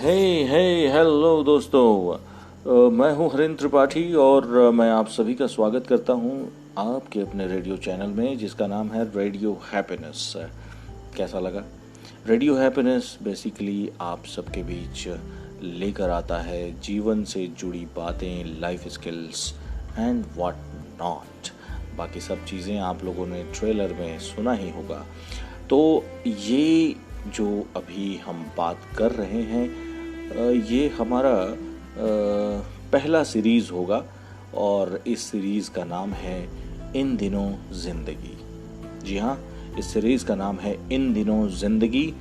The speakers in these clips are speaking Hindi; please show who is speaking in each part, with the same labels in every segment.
Speaker 1: हे हे हेलो दोस्तों। मैं हूं हरिंद्र त्रिपाठी और मैं आप सभी का स्वागत करता हूं आपके अपने रेडियो चैनल में जिसका नाम है रेडियो हैप्पीनेस। कैसा लगा? रेडियो हैप्पीनेस बेसिकली आप सबके बीच लेकर आता है जीवन से जुड़ी बातें, life skills and what not. बाकी सब चीज़ें आप लोगों ने ट्रेलर में सुना ही होगा। तो ये जो अभी हम बात कर रहे हैं ये हमारा पहला सीरीज़ होगा और इस सीरीज़ का नाम है इन दिनों ज़िंदगी। जी हाँ, इस सीरीज़ का नाम है इन दिनों ज़िंदगी।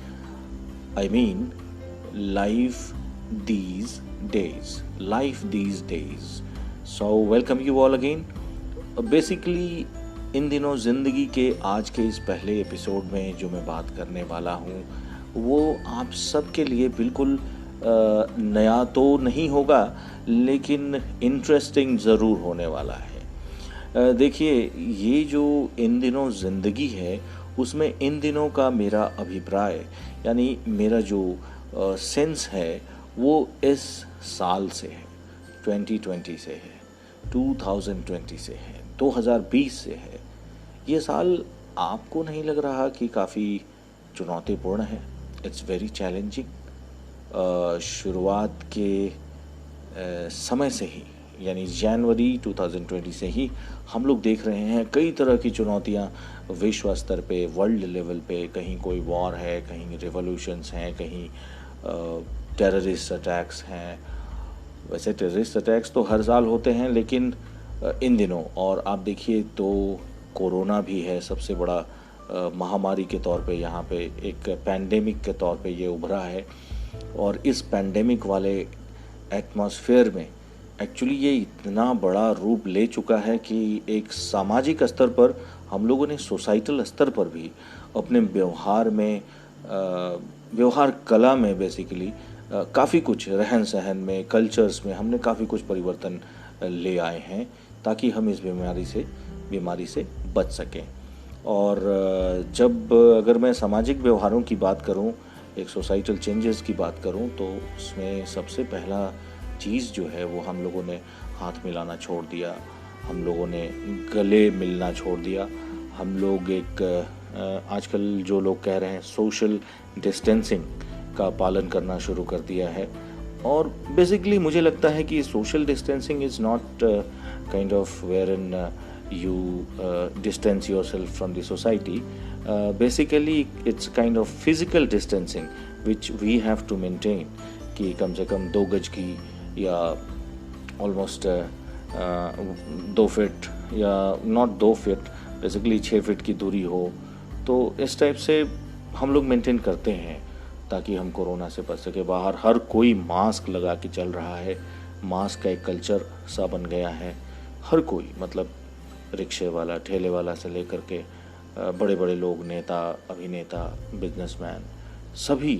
Speaker 1: I mean life these days. So welcome you all again. Basically इन दिनों ज़िंदगी के आज के इस पहले एपिसोड में जो मैं बात करने वाला हूँ वो आप सबके लिए बिल्कुल नया तो नहीं होगा लेकिन इंटरेस्टिंग ज़रूर होने वाला है। देखिए, ये जो इन दिनों ज़िंदगी है उसमें इन दिनों का मेरा अभिप्राय यानी मेरा जो सेंस है वो इस साल से है, 2020 से है, 2020 से है, 2020 से है। ये साल आपको नहीं लग रहा कि काफ़ी चुनौतीपूर्ण है? It's very challenging. शुरुआत के समय से ही यानी जनवरी 2020 से ही हम लोग देख रहे हैं कई तरह की चुनौतियां विश्व स्तर पे, वर्ल्ड लेवल पे। कहीं कोई वॉर है, कहीं रिवॉल्यूशंस हैं, कहीं टेररिस्ट अटैक्स हैं। वैसे टेररिस्ट अटैक्स तो हर साल होते हैं लेकिन इन दिनों और आप देखिए तो कोरोना भी है सबसे बड़ा महामारी के तौर पे, यहाँ पे एक पैंडेमिक के तौर पे ये उभरा है। और इस पैंडेमिक वाले एटमॉस्फेयर में एक्चुअली ये इतना बड़ा रूप ले चुका है कि एक सामाजिक स्तर पर हम लोगों ने सोसाइटल स्तर पर भी अपने व्यवहार में व्यवहार कला में बेसिकली काफ़ी कुछ, रहन सहन में, कल्चर्स में हमने काफ़ी कुछ परिवर्तन ले आए हैं ताकि हम इस बीमारी से बच सकें। और जब अगर मैं सामाजिक व्यवहारों की बात करूं, एक सोसाइटल चेंजेस की बात करूं, तो उसमें सबसे पहला चीज़ जो है वो हम लोगों ने हाथ मिलाना छोड़ दिया, हम लोगों ने गले मिलना छोड़ दिया। हम लोग एक आजकल जो लोग कह रहे हैं सोशल डिस्टेंसिंग का पालन करना शुरू कर दिया है। और बेसिकली मुझे लगता है कि social distancing is not kind of where in you distance yourself from the society. Basically it's kind of physical distancing which we have to maintain कि कम से कम 2 गज की या ऑलमोस्ट 2 फीट या नॉट 2 फीट, बेसिकली 6 फीट की दूरी हो। तो इस टाइप से हम लोग मेंटेन करते हैं ताकि हम कोरोना से बच सके। बाहर हर कोई मास्क लगा के चल रहा है, मास्क का एक कल्चर सा बन गया है। हर कोई, मतलब रिक्शे वाला, ठेले वाला से लेकर के बड़े बड़े लोग, नेता, अभिनेता, बिजनेसमैन, सभी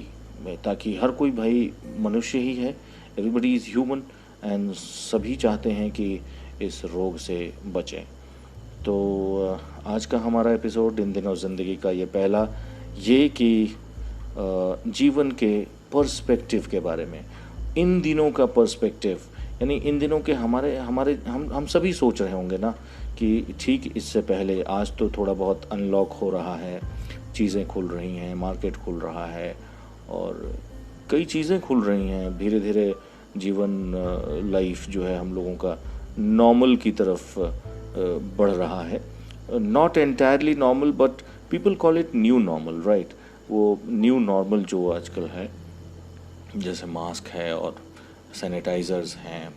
Speaker 1: में, ताकि हर कोई भाई मनुष्य ही है, एवरीबडी इज़ ह्यूमन एंड सभी चाहते हैं कि इस रोग से बचें। तो आज का हमारा एपिसोड इन दिनों ज़िंदगी का ये पहला, ये कि जीवन के पर्सपेक्टिव के बारे में। इन दिनों का पर्सपेक्टिव यानी इन दिनों के हमारे हम सभी सोच रहे होंगे ना कि ठीक इससे पहले आज तो थोड़ा बहुत अनलॉक हो रहा है, चीज़ें खुल रही हैं, मार्केट खुल रहा है और कई चीज़ें खुल रही हैं। धीरे धीरे जीवन, लाइफ जो है हम लोगों का नॉर्मल की तरफ बढ़ रहा है। Not entirely normal but people call it new normal, right. वो न्यू नॉर्मल जो आजकल है, जैसे मास्क है और सैनिटाइज़र्स हैं,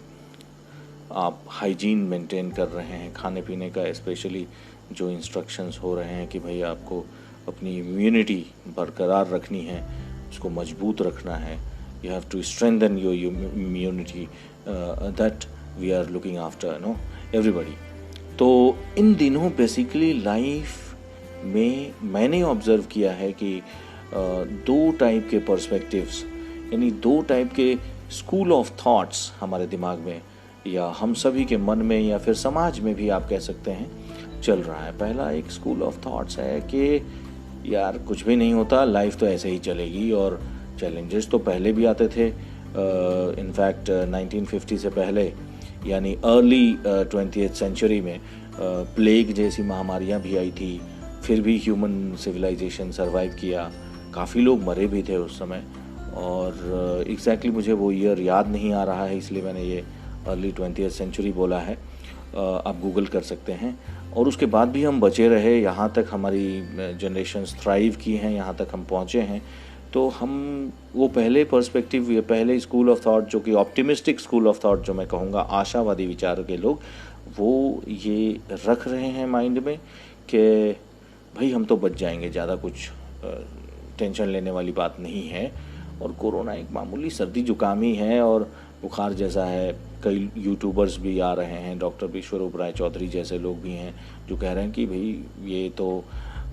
Speaker 1: आप हाइजीन मेंटेन कर रहे हैं, खाने पीने का स्पेशली जो इंस्ट्रक्शंस हो रहे हैं कि भाई आपको अपनी इम्यूनिटी बरकरार रखनी है, उसको मजबूत रखना है, you have to strengthen your immunity, that we are looking after everybody. तो इन दिनों बेसिकली लाइफ में मैंने ऑब्ज़र्व किया है कि 2 टाइप के पर्सपेक्टिव्स यानी 2 टाइप के स्कूल ऑफ थॉट्स हमारे दिमाग में या हम सभी के मन में या फिर समाज में भी आप कह सकते हैं चल रहा है। पहला एक स्कूल ऑफ थॉट्स है कि यार कुछ भी नहीं होता, लाइफ तो ऐसे ही चलेगी और चैलेंजेस तो पहले भी आते थे, इनफैक्ट 1950 से पहले यानी अर्ली 20th सेंचुरी में प्लेग जैसी महामारियां भी आई थी, फिर भी ह्यूमन सिविलाइजेशन सरवाइव किया, काफ़ी लोग मरे भी थे उस समय। और एग्जैक्टली मुझे वो ईयर याद नहीं आ रहा है, इसलिए मैंने ये अर्ली 20th सेंचुरी बोला है, आप गूगल कर सकते हैं। और उसके बाद भी हम बचे रहे, यहाँ तक हमारी जनरेशन्स थ्राइव की हैं, यहाँ तक हम पहुँचे हैं। तो हम वो पहले पर्सपेक्टिव, ये पहले स्कूल ऑफ थॉट जो कि ऑप्टिमिस्टिक स्कूल ऑफ थॉट जो मैं कहूँगा, आशावादी विचार के लोग, वो ये रख रहे हैं माइंड में कि भाई हम तो बच जाएंगे, ज़्यादा कुछ टेंशन लेने वाली बात नहीं है, और कोरोना एक मामूली सर्दी जुकाम ही है और बुखार जैसा है। कई यूट्यूबर्स भी आ रहे हैं, डॉक्टर विश्वरूप राय चौधरी जैसे लोग भी हैं जो कह रहे हैं कि भाई ये तो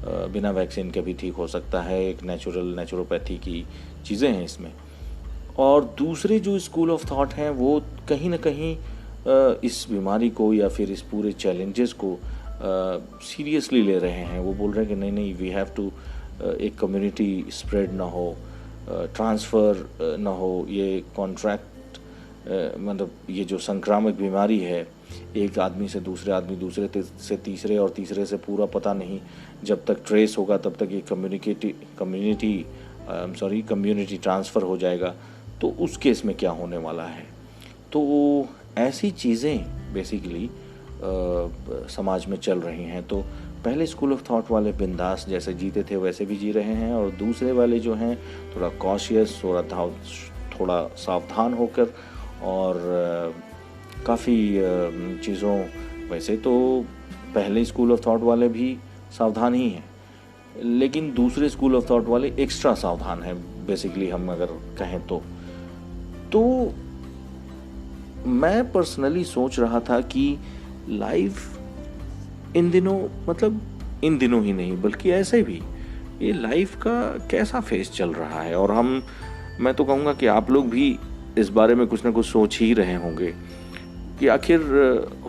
Speaker 1: बिना वैक्सीन के भी ठीक हो सकता है, एक नेचुरोपैथी की चीज़ें हैं इसमें। और दूसरे जो स्कूल ऑफ थॉट हैं वो कहीं ना कहीं इस बीमारी को या फिर इस पूरे चैलेंजेस को सीरियसली ले रहे हैं। वो बोल रहे हैं कि नहीं नहीं, वी हैव टू, एक कम्युनिटी स्प्रेड ना हो, ट्रांसफ़र ना हो, ये कॉन्ट्रैक्ट मतलब ये जो संक्रामक बीमारी है, एक आदमी से दूसरे आदमी, दूसरे से तीसरे और तीसरे से पूरा पता नहीं, जब तक ट्रेस होगा तब तक ये कम्युनिटी ट्रांसफ़र हो जाएगा। तो उस केस में क्या होने वाला है? तो ऐसी चीज़ें बेसिकली समाज में चल रही हैं। तो पहले स्कूल ऑफ थॉट वाले बिंदास जैसे जीते थे वैसे भी जी रहे हैं, और दूसरे वाले जो हैं थोड़ा कॉशियस, थोड़ा सावधान होकर, और काफ़ी चीज़ों, वैसे तो पहले स्कूल ऑफ थॉट वाले भी सावधान ही हैं, लेकिन दूसरे स्कूल ऑफ थॉट वाले एक्स्ट्रा सावधान हैं बेसिकली, हम अगर कहें तो मैं पर्सनली सोच रहा था कि लाइफ इन दिनों, मतलब इन दिनों ही नहीं बल्कि ऐसे भी, ये लाइफ का कैसा फेस चल रहा है। और मैं तो कहूँगा कि आप लोग भी इस बारे में कुछ ना कुछ सोच ही रहे होंगे कि आखिर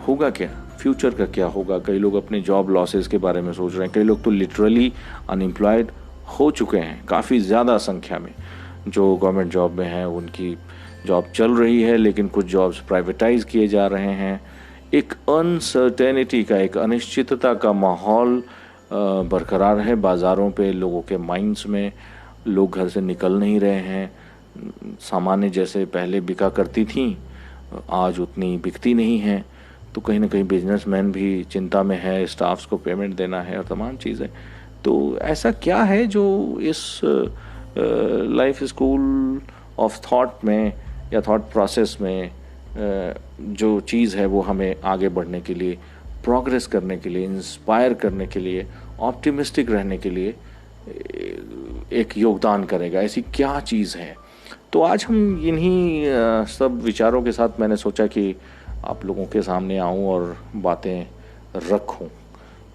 Speaker 1: होगा क्या, फ्यूचर का क्या होगा। कई लोग अपने जॉब लॉसेस के बारे में सोच रहे हैं, कई लोग तो लिटरली अनएम्प्लॉयड हो चुके हैं, काफ़ी ज़्यादा संख्या में। जो गवर्नमेंट जॉब में हैं उनकी जॉब चल रही है, लेकिन कुछ जॉब्स प्राइवेटाइज किए जा रहे हैं। एक अनसर्टेनिटी का, एक अनिश्चितता का माहौल बरकरार है बाज़ारों पे, लोगों के माइंड्स में। लोग घर से निकल नहीं रहे हैं, सामान्य जैसे पहले बिका करती थी आज उतनी बिकती नहीं है। तो कहीं ना कहीं बिजनेसमैन भी चिंता में है, स्टाफ्स को पेमेंट देना है और तमाम चीज़ें। तो ऐसा क्या है जो इस लाइफ स्कूल ऑफ थॉट में या थॉट प्रोसेस में जो चीज़ है वो हमें आगे बढ़ने के लिए, प्रोग्रेस करने के लिए, इंस्पायर करने के लिए, ऑप्टिमिस्टिक रहने के लिए एक योगदान करेगा, ऐसी क्या चीज़ है? तो आज हम इन्हीं सब विचारों के साथ मैंने सोचा कि आप लोगों के सामने आऊं और बातें रखूं।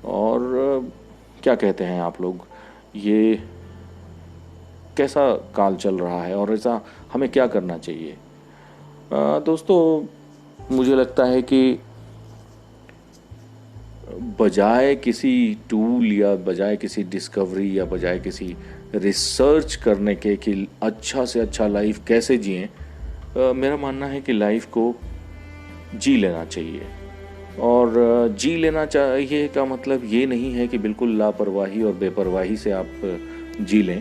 Speaker 1: और क्या कहते हैं आप लोग, ये कैसा काल चल रहा है और ऐसा हमें क्या करना चाहिए? दोस्तों, मुझे लगता है कि बजाय किसी टूल या बजाय किसी डिस्कवरी या बजाय किसी रिसर्च करने के कि अच्छा से अच्छा लाइफ कैसे जिएं, मेरा मानना है कि लाइफ को जी लेना चाहिए। और जी लेना चाहिए का मतलब ये नहीं है कि बिल्कुल लापरवाही और बेपरवाही से आप जी लें,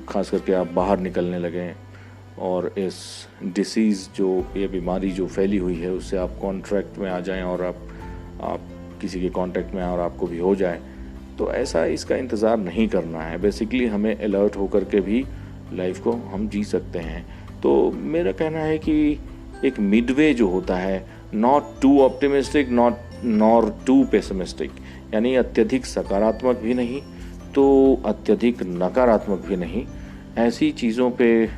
Speaker 1: ख़ास करके आप बाहर निकलने लगें और इस डिसीज़ जो, ये बीमारी जो फैली हुई है उससे आप कॉन्ट्रैक्ट में आ जाएं और आप किसी के कांटेक्ट में आए और आपको भी हो जाए। तो ऐसा इसका इंतज़ार नहीं करना है। बेसिकली हमें अलर्ट होकर के भी लाइफ को हम जी सकते हैं। तो मेरा कहना है कि एक मिडवे जो होता है, not too optimistic nor too pessimistic, यानी अत्यधिक सकारात्मक भी नहीं तो अत्यधिक नकारात्मक भी नहीं, ऐसी चीज़ों पे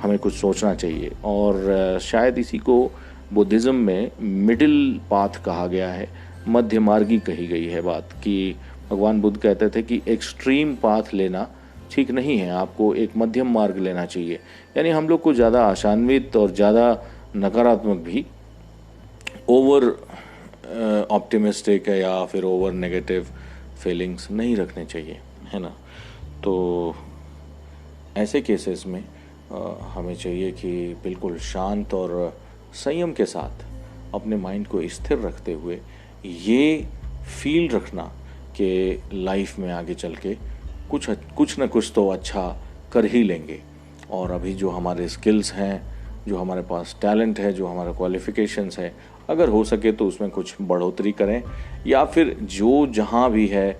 Speaker 1: हमें कुछ सोचना चाहिए। और शायद इसी को बुद्धिज़्म में मिडिल पाथ कहा गया है, मध्य मार्गी कही गई है बात, कि भगवान बुद्ध कहते थे कि एक्सट्रीम पाथ लेना ठीक नहीं है, आपको एक मध्यम मार्ग लेना चाहिए। यानी हम लोग को ज़्यादा आशान्वित और ज़्यादा नकारात्मक भी, ओवर ऑप्टिमिस्टिक है या फिर ओवर नेगेटिव फीलिंग्स नहीं रखने चाहिए, है ना। तो ऐसे केसेस में हमें चाहिए कि बिल्कुल शांत और संयम के साथ अपने माइंड को स्थिर रखते हुए ये फील रखना कि लाइफ में आगे चल के कुछ न कुछ तो अच्छा कर ही लेंगे। और अभी जो हमारे स्किल्स हैं, जो हमारे पास टैलेंट है, जो हमारा क्वालिफ़िकेशंस है, अगर हो सके तो उसमें कुछ बढ़ोतरी करें, या फिर जो जहाँ भी है,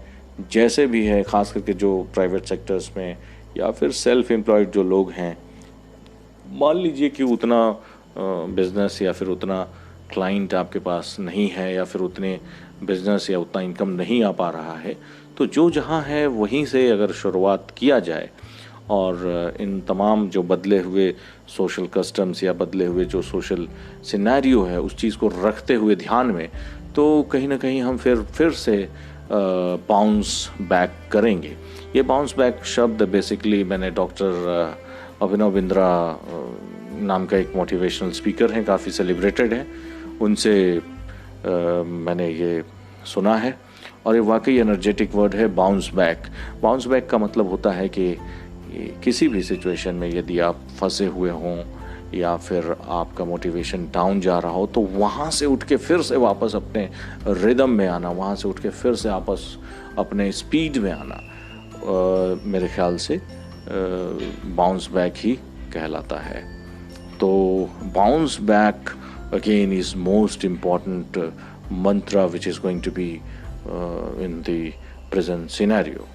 Speaker 1: जैसे भी है, ख़ास करके जो प्राइवेट सेक्टर्स में या फिर सेल्फ एम्प्लॉयड जो लोग हैं, मान लीजिए कि उतना बिजनेस या फिर उतना क्लाइंट आपके पास नहीं है, या फिर उतने बिजनेस या उतना इनकम नहीं आ पा रहा है, तो जो जहाँ है वहीं से अगर शुरुआत किया जाए और इन तमाम जो बदले हुए सोशल कस्टम्स या बदले हुए जो सोशल सिनेरियो है उस चीज़ को रखते हुए ध्यान में, तो कहीं ना कहीं हम फिर से बाउंस बैक करेंगे। ये बाउंस बैक शब्द बेसिकली मैंने डॉक्टर अभिनव बिंद्रा नाम का एक मोटिवेशनल स्पीकर हैं, काफ़ी सेलिब्रेटेड हैं, उनसे मैंने ये सुना है और ये वाकई एनर्जेटिक वर्ड है, बाउंस बैक। बाउंस बैक का मतलब होता है कि किसी भी सिचुएशन में यदि आप फंसे हुए हों या फिर आपका मोटिवेशन डाउन जा रहा हो, तो वहाँ से उठ के फिर से वापस अपने रिदम में आना, वहाँ से उठ के फिर से वापस अपने स्पीड में आना, मेरे ख्याल से बाउंस बैक ही कहलाता है। तो bounce back again is most important mantra which is going to be in the present scenario.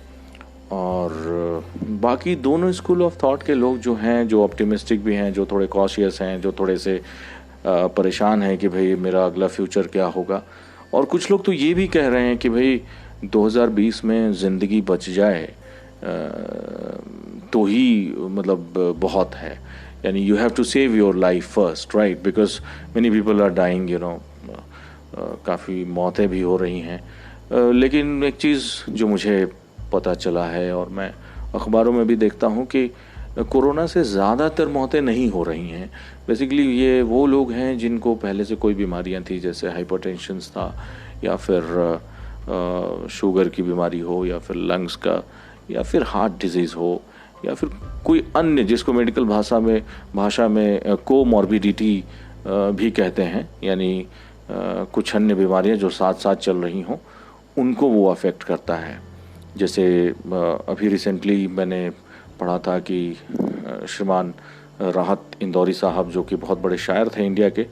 Speaker 1: और बाकी दोनों स्कूल ऑफ थॉट के लोग जो हैं, जो ऑप्टिमिस्टिक भी हैं, जो थोड़े कॉशियस हैं, जो थोड़े से परेशान हैं कि भाई मेरा अगला फ्यूचर क्या होगा, और कुछ लोग तो ये भी कह रहे हैं कि भाई 2020 में ज़िंदगी बच जाए तो ही मतलब बहुत है, यानी you have to save your life first, right, because many people are dying, you know, काफ़ी मौतें भी हो रही हैं। लेकिन एक चीज़ जो मुझे पता चला है और मैं अखबारों में भी देखता हूँ कि कोरोना से ज़्यादातर मौतें नहीं हो रही हैं। बेसिकली ये वो लोग हैं जिनको पहले से कोई बीमारियाँ थी, जैसे हाइपरटेंशन था, या फिर शुगर की बीमारी हो, या फिर लंग्स का, या फिर हार्ट डिजीज़ हो, या फिर कोई अन्य जिसको मेडिकल भाषा में कोमॉर्बिडिटी भी कहते हैं, यानी कुछ अन्य बीमारियां जो साथ साथ चल रही हों उनको वो अफेक्ट करता है। जैसे अभी रिसेंटली मैंने पढ़ा था कि श्रीमान राहत इंदौरी साहब, जो कि बहुत बड़े शायर थे इंडिया के,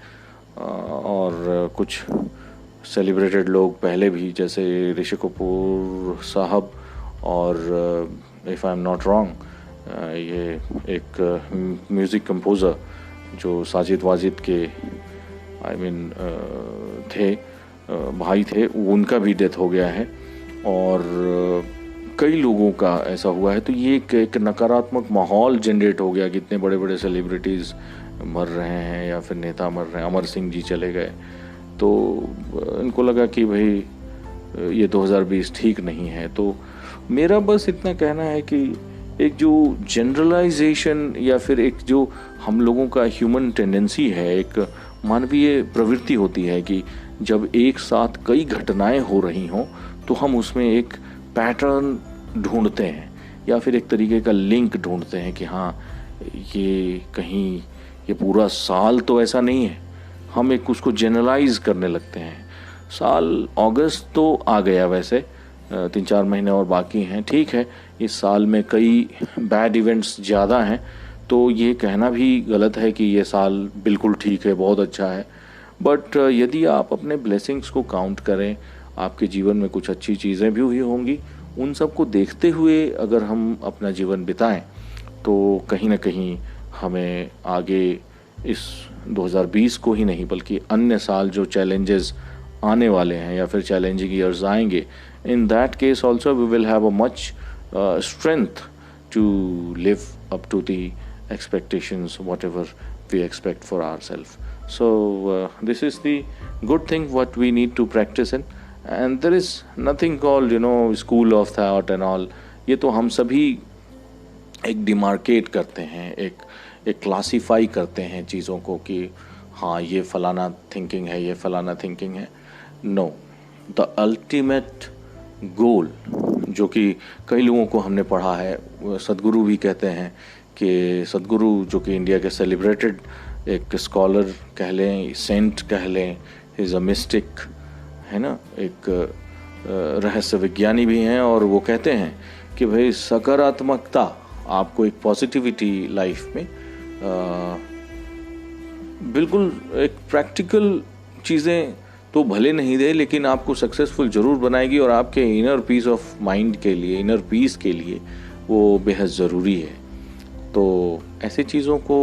Speaker 1: और कुछ सेलिब्रेटेड लोग पहले भी, जैसे ऋषि कपूर साहब, और if I am not wrong ये एक म्यूज़िक कंपोज़र जो साजिद वाजिद के थे, भाई थे, उनका भी डेथ हो गया है, और कई लोगों का ऐसा हुआ है। तो ये एक नकारात्मक माहौल जनरेट हो गया कि इतने बड़े बड़े सेलिब्रिटीज़ मर रहे हैं या फिर नेता मर रहे हैं। अमर सिंह जी चले गए, तो इनको लगा कि भाई ये 2020 ठीक नहीं है। तो मेरा बस इतना कहना है कि एक जो जनरलाइजेशन या फिर एक जो हम लोगों का ह्यूमन टेंडेंसी है, एक मानवीय प्रवृत्ति होती है कि जब एक साथ कई घटनाएं हो रही हों तो हम उसमें एक पैटर्न ढूंढते हैं या फिर एक तरीके का लिंक ढूंढते हैं कि हाँ, ये कहीं ये पूरा साल तो ऐसा नहीं है। हम एक उसको जनरलाइज करने लगते हैं। साल अगस्त तो आ गया, वैसे 3-4 महीने और बाकी हैं, ठीक है। इस साल में कई बैड इवेंट्स ज़्यादा हैं, तो ये कहना भी गलत है कि ये साल बिल्कुल ठीक है, बहुत अच्छा है। बट यदि आप अपने ब्लेसिंग्स को काउंट करें, आपके जीवन में कुछ अच्छी चीज़ें भी हुई होंगी, उन सब को देखते हुए अगर हम अपना जीवन बिताएं तो कहीं ना कहीं हमें आगे इस 2020 को ही नहीं बल्कि अन्य साल जो चैलेंजेस आने वाले हैं या फिर चैलेंजिंग ईयर्स आएंगे, in that case also we will have a much strength to live up to the expectations whatever we expect for ourselves. So this is the good thing what we need to practice in, and there is nothing called school of thought and all. ये तो हम सभी एक डिमार्केट करते हैं, एक क्लासीफाई करते हैं चीज़ों को कि हाँ ये फलाना थिंकिंग है, ये फलाना थिंकिंग है। नो, द अल्टीमेट गोल जो कि कई लोगों को हमने पढ़ा है, सदगुरु भी कहते हैं कि सद्गुरु जो कि इंडिया के सेलिब्रेटेड एक स्कॉलर कह लें, सेंट कह लें, इज़ अ मिस्टिक, है ना, एक रहस्य विज्ञानी भी हैं, और वो कहते हैं कि भाई सकारात्मकता, आपको एक पॉजिटिविटी लाइफ में बिल्कुल एक प्रैक्टिकल चीज़ें तो भले नहीं दे, लेकिन आपको सक्सेसफुल ज़रूर बनाएगी, और आपके इनर पीस ऑफ माइंड के लिए, इनर पीस के लिए वो बेहद ज़रूरी है। तो ऐसी चीज़ों को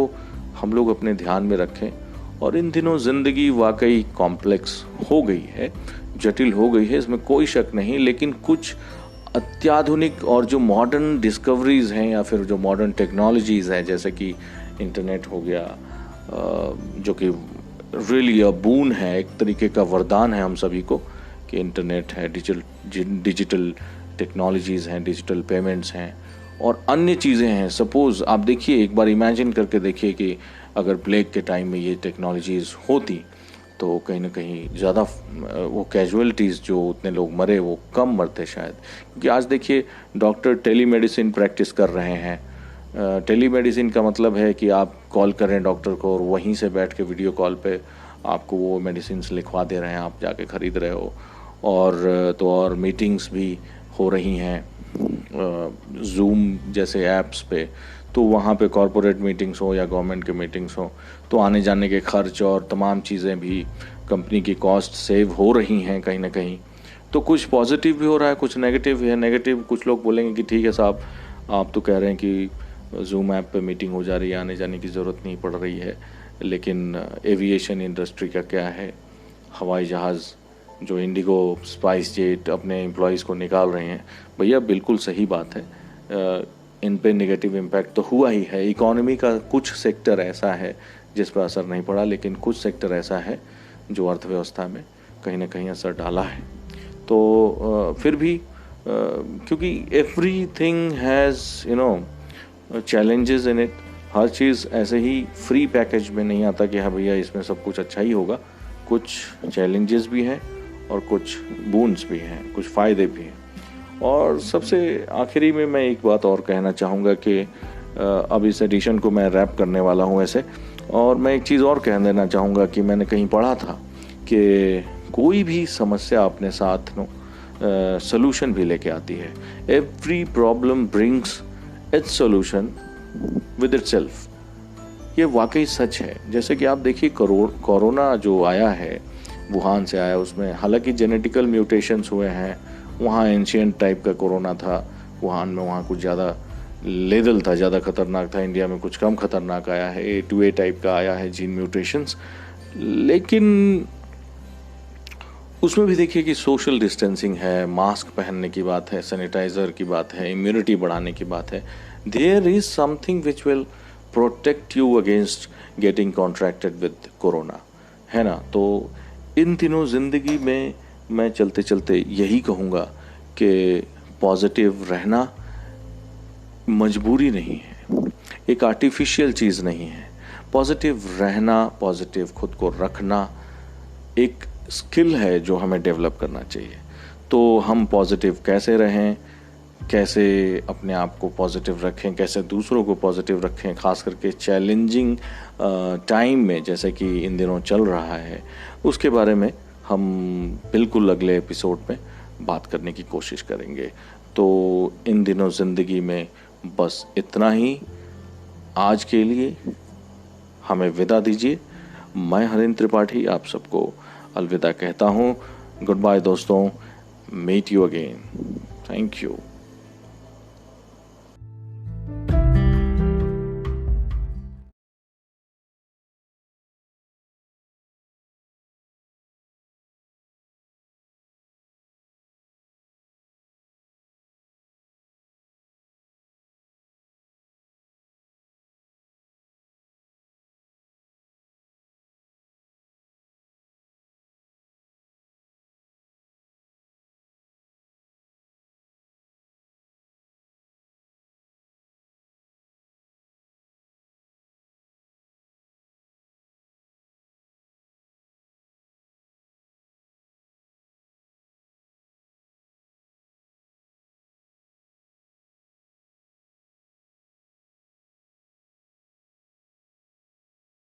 Speaker 1: हम लोग अपने ध्यान में रखें। और इन दिनों ज़िंदगी वाकई कॉम्प्लेक्स हो गई है, जटिल हो गई है, इसमें कोई शक नहीं, लेकिन कुछ अत्याधुनिक और जो मॉडर्न डिस्कवरीज़ हैं या फिर जो मॉडर्न टेक्नोलॉजीज़ हैं, जैसे कि इंटरनेट हो गया, जो कि रियली अ बून है, एक तरीके का वरदान है हम सभी को कि इंटरनेट है, डिजिटल टेक्नोलॉजीज़ हैं, डिजिटल पेमेंट्स हैं और अन्य चीज़ें हैं। सपोज़ आप देखिए, एक बार इमेजिन करके देखिए कि अगर प्लेग के टाइम में ये टेक्नोलॉजीज़ होती तो कहीं ना कहीं ज़्यादा वो कैजुअलिटीज़, जो उतने लोग मरे, वो कम मरते शायद। क्योंकि आज देखिए डॉक्टर टेलीमेडिसिन प्रैक्टिस कर रहे हैं। टेलीमेडिसिन का मतलब है कि आप कॉल करें डॉक्टर को और वहीं से बैठ के वीडियो कॉल पे आपको वो मेडिसिन लिखवा दे रहे हैं, आप जाके ख़रीद रहे हो। और मीटिंग्स भी हो रही हैं जूम जैसे ऐप्स पे, तो वहाँ पे कॉरपोरेट मीटिंग्स हो या गवर्नमेंट के मीटिंग्स हो, तो आने जाने के खर्च और तमाम चीज़ें भी, कंपनी की कॉस्ट सेव हो रही हैं कहीं ना कहीं। तो कुछ पॉजिटिव भी हो रहा है, कुछ नेगेटिव भी है। नेगेटिव कुछ लोग बोलेंगे कि ठीक है साहब, आप तो कह रहे हैं कि जूम ऐप पे मीटिंग हो जा रही है, आने जाने की ज़रूरत नहीं पड़ रही है, लेकिन एविएशन इंडस्ट्री का क्या है? हवाई जहाज़ जो इंडिगो, स्पाइस जेट अपने एम्प्लॉयज़ को निकाल रहे हैं, भैया बिल्कुल सही बात है, इन पे नेगेटिव इम्पैक्ट तो हुआ ही है। इकोनॉमी का कुछ सेक्टर ऐसा है जिस पर असर नहीं पड़ा, लेकिन कुछ सेक्टर ऐसा है जो अर्थव्यवस्था में कहीं ना कहीं असर डाला है। तो फिर भी क्योंकि everything has challenges in it, हर चीज़ ऐसे ही फ्री पैकेज में नहीं आता कि हाँ भैया इसमें सब कुछ अच्छा ही होगा। कुछ चैलेंजेस भी हैं और कुछ बून्स भी हैं, कुछ फ़ायदे भी हैं। और सबसे आखिरी में मैं एक बात और कहना चाहूँगा कि अब इस एडिशन को मैं रैप करने वाला हूँ ऐसे, और मैं एक चीज़ और कह देना चाहूँगा कि मैंने कहीं पढ़ा था कि कोई भी समस्या अपने साथ सॉल्यूशन भी लेके आती है। Every problem brings it's solution with itself. ये वाकई सच है। जैसे कि आप देखिए कोरोना जो आया है, वुहान से आया, उसमें हालांकि जेनेटिकल म्यूटेशंस हुए हैं। वहाँ एंशियंट टाइप का कोरोना था वुहान में, वहाँ कुछ ज़्यादा लेदल था, ज़्यादा खतरनाक था। इंडिया में कुछ कम खतरनाक आया है, A2A टाइप का आया है जीन म्यूटेशंस। लेकिन उसमें भी देखिए कि सोशल डिस्टेंसिंग है, मास्क पहनने की बात है, सैनिटाइज़र की बात है, इम्यूनिटी बढ़ाने की बात है। There is something which will protect you against getting contracted with corona, है ना। तो इन दिनों ज़िंदगी में मैं चलते चलते यही कहूँगा कि पॉजिटिव रहना मजबूरी नहीं है, एक आर्टिफिशियल चीज़ नहीं है। पॉजिटिव रहना, पॉजिटिव खुद को रखना एक स्किल है जो हमें डेवलप करना चाहिए। तो हम पॉजिटिव कैसे रहें, कैसे अपने आप को पॉजिटिव रखें, कैसे दूसरों को पॉजिटिव रखें, खास करके चैलेंजिंग टाइम में जैसे कि इन दिनों चल रहा है, उसके बारे में हम बिल्कुल अगले एपिसोड में बात करने की कोशिश करेंगे। तो इन दिनों ज़िंदगी में बस इतना ही। आज के लिए हमें विदा दीजिए। मैं हरिंद्र त्रिपाठी आप सबको अलविदा कहता हूँ। गुड बाय दोस्तों, meet you again, thank you.